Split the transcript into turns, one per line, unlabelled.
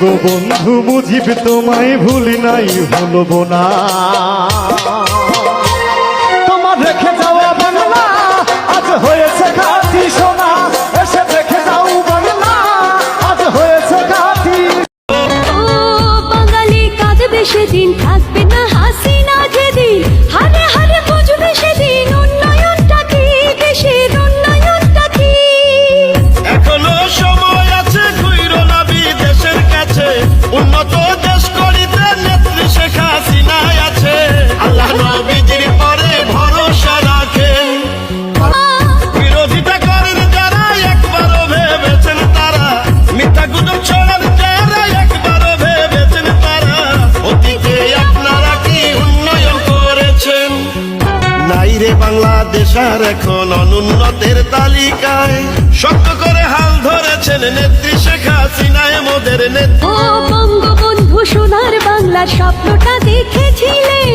বঙ্গবন্ধু মুজিব তোমায় ভুলি নাই ভুলবো না। তোমার রেখে যাওয়া বাংলা আজ হয়েছে খাঁটি সোনা, এসে দেখে যাও বাংলা আজ হয়েছে খাঁটি।
ও বাঙালি কাঁদবে সেদিন, থাকবে না হাসিনা যেদিন, হারে হারে বুঝবে সেদিন উন্নয়নটা কি, দেশের উন্নয়নটা কি।
এখনো সময় আছে, ঘুইরো না বিদেশের কাছে, উন্নত দেশ করিতে নেত্রী শেখ হাসিনাই আছে। আল্লাহ নবীজির পরে ভরসা রাখেন, বিরোধিতা করেন যারা একবারও ভেবেছেন তারা, মিথ্যা গুজব ছড়ান যারা একবারও ভেবেছেন তারা, অতীতে আপনারা কি উন্নয়ন করেছেন? নাই রে বাংলাদেশ আর এখন অনুন্নতের তালিকায়, শক্ত করে হাল ধরেছেন নেত্রী শেখ হাসিনায় মোদের নেত্রী।
ও বঙ্গবন্ধু সোনার বাংলার স্বপ্নটা দেখেছিলেন,